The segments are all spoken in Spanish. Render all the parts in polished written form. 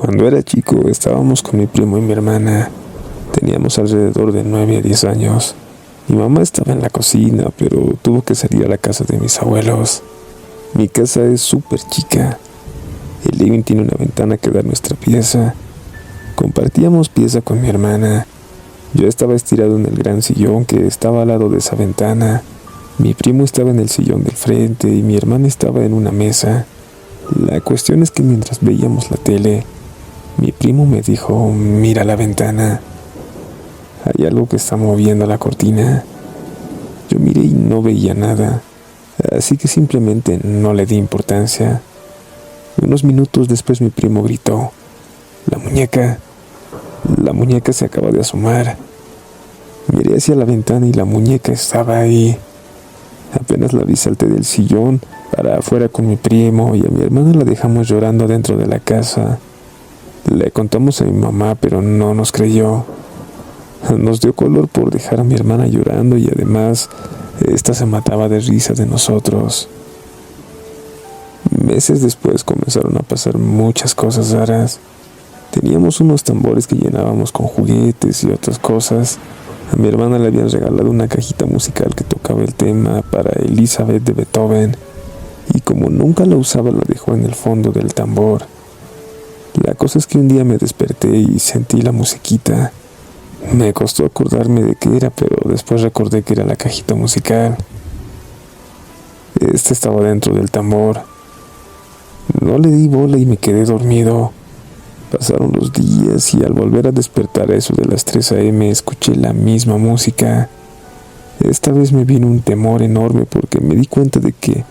Cuando era chico estábamos con mi primo y mi hermana. Teníamos alrededor de 9 a 10 años. Mi mamá estaba en la cocina, pero tuvo que salir a la casa de mis abuelos. Mi casa es súper chica. El living tiene una ventana que da a nuestra pieza. Compartíamos pieza con mi hermana. Yo estaba estirado en el gran sillón que estaba al lado de esa ventana. Mi primo estaba en el sillón del frente y mi hermana estaba en una mesa. La cuestión es que mientras veíamos la tele, mi primo me dijo: mira la ventana. Hay algo que está moviendo la cortina. Yo miré y no veía nada, así que simplemente no le di importancia. Unos minutos después mi primo gritó: la muñeca se acaba de asomar. Miré hacia la ventana y la muñeca estaba ahí. Apenas la vi, salté del sillón para afuera con mi primo y a mi hermana la dejamos llorando dentro de la casa. Le contamos a mi mamá, pero no nos creyó. Nos dio color por dejar a mi hermana llorando y además esta se mataba de risa de nosotros. Meses después comenzaron a pasar muchas cosas raras. Teníamos unos tambores que llenábamos con juguetes y otras cosas. A mi hermana le habían regalado una cajita musical que tocaba el tema para Elizabeth de Beethoven, y como nunca la usaba la dejó en el fondo del tambor. La cosa es que un día me desperté y sentí la musiquita. Me costó acordarme de qué era, pero después recordé que era la cajita musical. Estaba dentro del tambor. No le di bola y me quedé dormido. Pasaron los días y al volver a despertar a eso de las 3 a.m. escuché la misma música. Esta vez me vino un temor enorme porque me di cuenta de que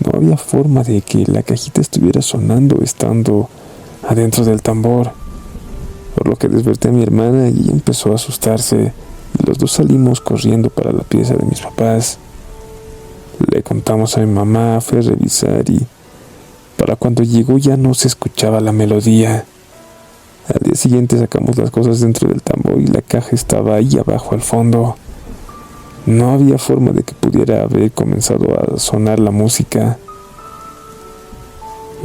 no había forma de que la cajita estuviera sonando estando adentro del tambor. Por lo que desperté a mi hermana y ella empezó a asustarse y los dos salimos corriendo para la pieza de mis papás. Le contamos a mi mamá, fue a revisar y para cuando llegó ya no se escuchaba la melodía. Al día siguiente sacamos las cosas dentro del tambor y la caja estaba ahí abajo al fondo. No había forma de que pudiera haber comenzado a sonar la música.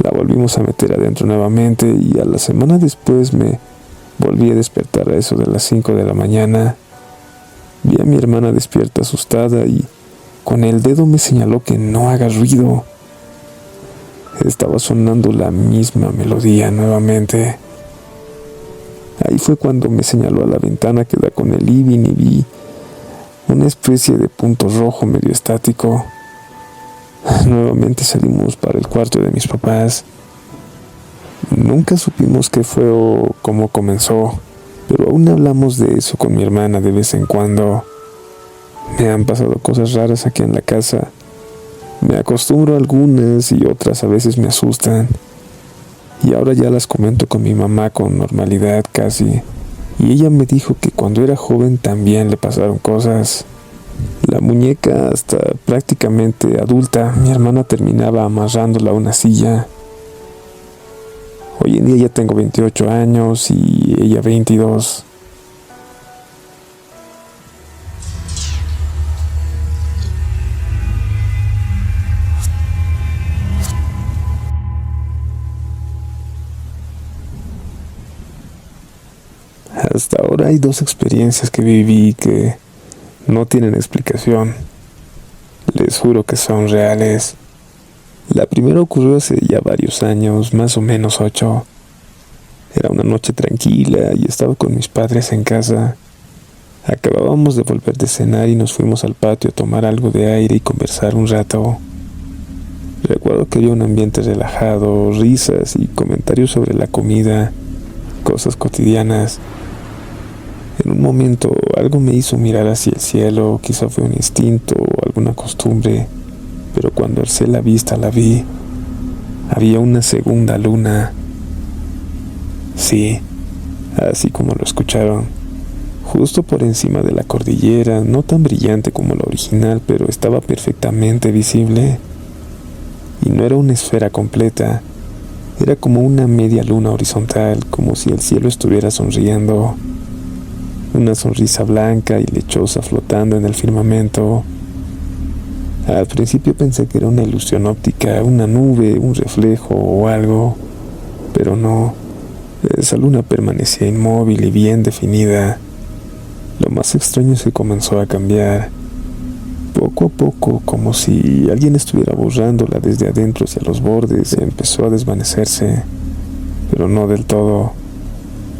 La volvimos a meter adentro nuevamente y a la semana después me volví a despertar a eso de las 5 de la mañana. Vi a mi hermana despierta asustada y con el dedo me señaló que no haga ruido. Estaba sonando la misma melodía nuevamente. Ahí fue cuando me señaló a la ventana que da con el living y vi una especie de punto rojo medio estático. Nuevamente salimos para el cuarto de mis papás. Nunca supimos qué fue o cómo comenzó, pero aún hablamos de eso con mi hermana de vez en cuando. Me han pasado cosas raras aquí en la casa. Me acostumbro a algunas y otras a veces me asustan. Y ahora ya las comento con mi mamá con normalidad casi. Y ella me dijo que cuando era joven también le pasaron cosas. La muñeca hasta prácticamente adulta, mi hermana terminaba amarrándola a una silla. Hoy en día ya tengo 28 años y ella 22. Hasta ahora hay 2 experiencias que viví que no tienen explicación. Les juro que son reales. La primera ocurrió hace ya varios años, más o menos 8. Era una noche tranquila y estaba con mis padres en casa. Acabábamos de volver de cenar y nos fuimos al patio a tomar algo de aire y conversar un rato. Recuerdo que había un ambiente relajado, risas y comentarios sobre la comida, cosas cotidianas. En un momento algo me hizo mirar hacia el cielo, quizá fue un instinto o alguna costumbre, pero cuando alcé la vista la vi. Había una segunda luna. Sí, así como lo escucharon, justo por encima de la cordillera, no tan brillante como la original, pero estaba perfectamente visible. Y no era una esfera completa, era como una media luna horizontal, como si el cielo estuviera sonriendo. Una sonrisa blanca y lechosa flotando en el firmamento. Al principio pensé que era una ilusión óptica, una nube, un reflejo o algo, pero no, Esa luna permanecía inmóvil y bien definida. Lo más extraño es que comenzó a cambiar, poco a poco, como si alguien estuviera borrándola desde adentro hacia los bordes. Empezó a desvanecerse, pero no del todo.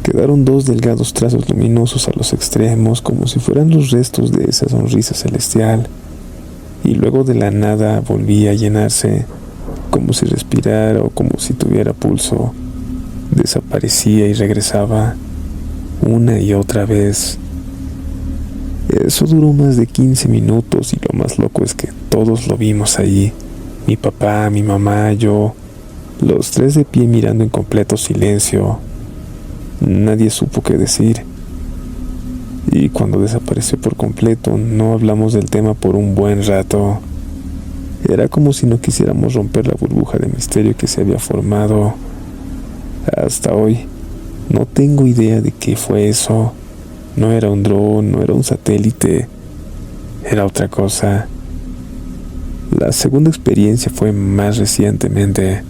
Quedaron dos delgados trazos luminosos a los extremos, como si fueran los restos de esa sonrisa celestial, y luego de la nada volvía a llenarse, como si respirara o como si tuviera pulso. Desaparecía y regresaba, una y otra vez. Eso duró más de 15 minutos y lo más loco es que todos lo vimos allí. Mi papá, mi mamá, yo, los tres de pie mirando en completo silencio. Nadie supo qué decir. Y cuando desapareció por completo, no hablamos del tema por un buen rato. Era como si no quisiéramos romper la burbuja de misterio que se había formado. Hasta hoy, no tengo idea de qué fue eso. No era un dron, no era un satélite, era otra cosa. La segunda experiencia fue más recientemente,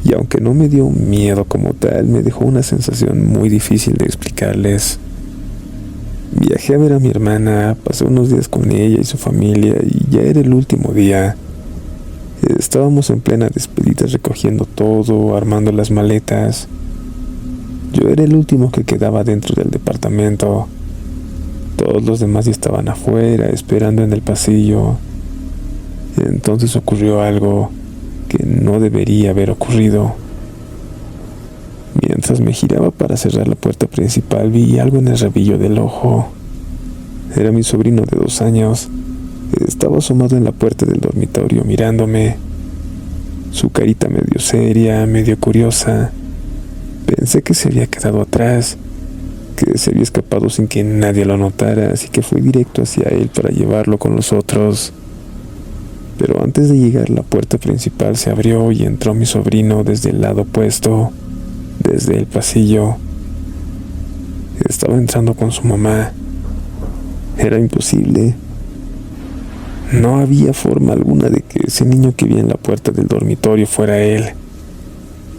y aunque no me dio miedo como tal, me dejó una sensación muy difícil de explicarles. Viajé a ver a mi hermana, pasé unos días con ella y su familia, y ya era el último día. Estábamos en plena despedida recogiendo todo, armando las maletas. Yo era el último que quedaba dentro del departamento. Todos los demás ya estaban afuera, esperando en el pasillo. Entonces ocurrió algo que no debería haber ocurrido. Mientras me giraba para cerrar la puerta principal, vi algo en el rabillo del ojo. Era mi sobrino de 2 años. Estaba asomado en la puerta del dormitorio mirándome. Su carita medio seria, medio curiosa. Pensé que se había quedado atrás, que se había escapado sin que nadie lo notara, así que fui directo hacia él para llevarlo con los otros. Pero antes de llegar, la puerta principal se abrió y entró mi sobrino desde el lado opuesto, desde el pasillo. Estaba entrando con su mamá. Era imposible. No había forma alguna de que ese niño que vi en la puerta del dormitorio fuera él.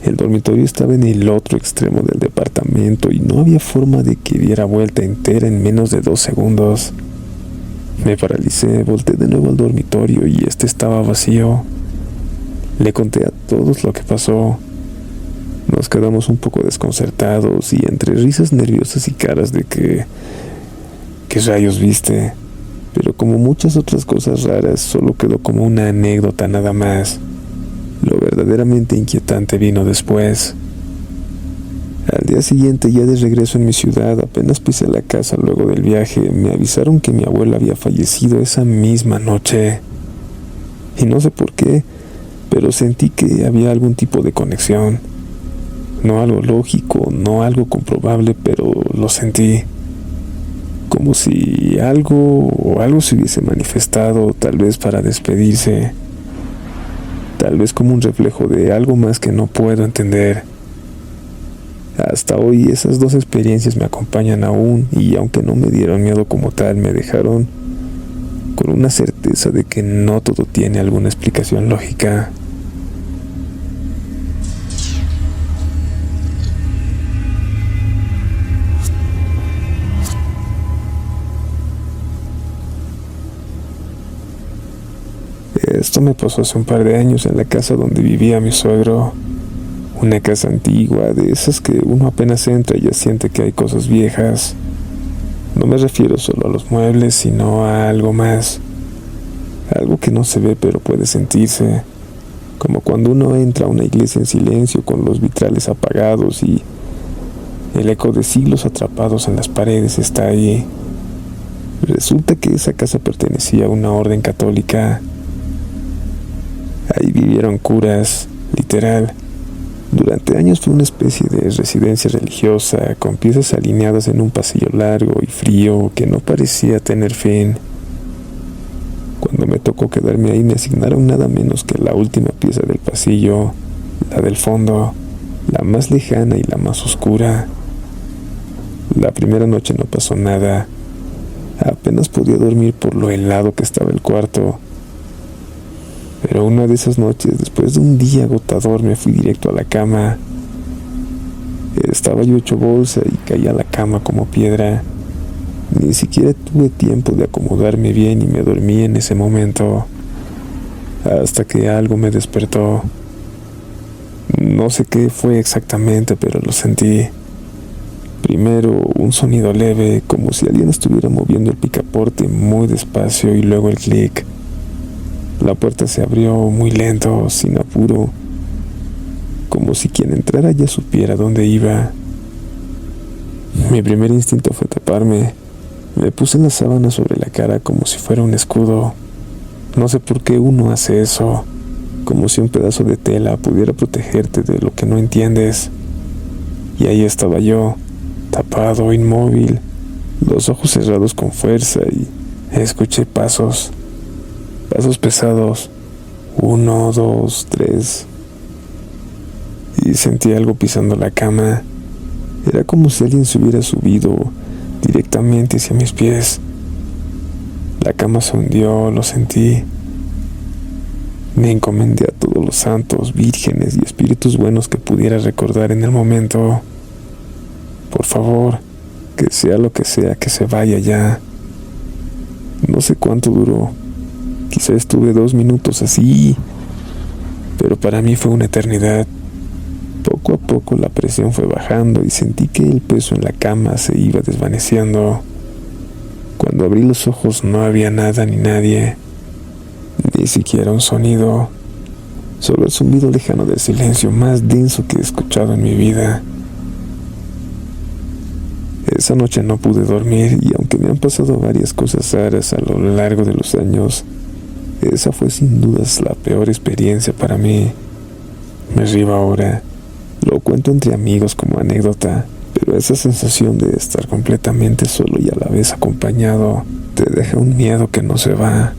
El dormitorio estaba en el otro extremo del departamento y no había forma de que diera vuelta entera en menos de 2 segundos. Me paralicé, volteé de nuevo al dormitorio y este estaba vacío. Le conté a todos lo que pasó. Nos quedamos un poco desconcertados y entre risas nerviosas y caras de ¿qué rayos viste? Pero como muchas otras cosas raras, solo quedó como una anécdota nada más. Lo verdaderamente inquietante vino después. Al día siguiente, ya de regreso en mi ciudad, apenas pisé la casa luego del viaje, me avisaron que mi abuela había fallecido esa misma noche. Y no sé por qué, pero sentí que había algún tipo de conexión. No algo lógico, no algo comprobable, pero lo sentí. Como si algo se hubiese manifestado, tal vez para despedirse. Tal vez como un reflejo de algo más que no puedo entender. Hasta hoy esas 2 experiencias me acompañan aún y aunque no me dieron miedo como tal, me dejaron con una certeza de que no todo tiene alguna explicación lógica. Esto me pasó hace un par de años en la casa donde vivía mi suegro. Una casa antigua, de esas que uno apenas entra y ya siente que hay cosas viejas. No me refiero solo a los muebles, sino a algo más. Algo que no se ve pero puede sentirse. Como cuando uno entra a una iglesia en silencio con los vitrales apagados y el eco de siglos atrapados en las paredes está ahí. Resulta que esa casa pertenecía a una orden católica. Ahí vivieron curas, literal. Durante años fue una especie de residencia religiosa, con piezas alineadas en un pasillo largo y frío que no parecía tener fin. Cuando me tocó quedarme ahí, me asignaron nada menos que la última pieza del pasillo, la del fondo, la más lejana y la más oscura. La primera noche no pasó nada. Apenas podía dormir por lo helado que estaba el cuarto. Pero una de esas noches, después de un día agotador, me fui directo a la cama. Estaba yo hecho bolsa y caí a la cama como piedra. Ni siquiera tuve tiempo de acomodarme bien y me dormí en ese momento, hasta que algo me despertó. No sé qué fue exactamente, pero lo sentí. Primero un sonido leve, como si alguien estuviera moviendo el picaporte muy despacio, y luego el clic. La puerta se abrió muy lento, sin apuro, como si quien entrara ya supiera dónde iba. Mi primer instinto fue taparme. Me puse la sábana sobre la cara como si fuera un escudo. No sé por qué uno hace eso, como si un pedazo de tela pudiera protegerte de lo que no entiendes. Y ahí estaba yo, tapado, inmóvil, los ojos cerrados con fuerza, y escuché pasos pesados, 1, 2, 3, y sentí algo pisando la cama. Era como si alguien se hubiera subido directamente hacia mis pies. La cama se hundió, lo sentí. Me encomendé a todos los santos, vírgenes y espíritus buenos que pudiera recordar en el momento. Por favor, que sea lo que sea, que se vaya ya. No sé cuánto duró. Quizá estuve 2 minutos así, pero para mí fue una eternidad. Poco a poco la presión fue bajando y sentí que el peso en la cama se iba desvaneciendo. Cuando abrí los ojos no había nada ni nadie, ni siquiera un sonido, solo el zumbido lejano del silencio más denso que he escuchado en mi vida. Esa noche no pude dormir, y aunque me han pasado varias cosas raras a lo largo de los años, esa fue sin dudas la peor experiencia para mí. Me río ahora, lo cuento entre amigos como anécdota, pero esa sensación de estar completamente solo y a la vez acompañado te deja un miedo que no se va.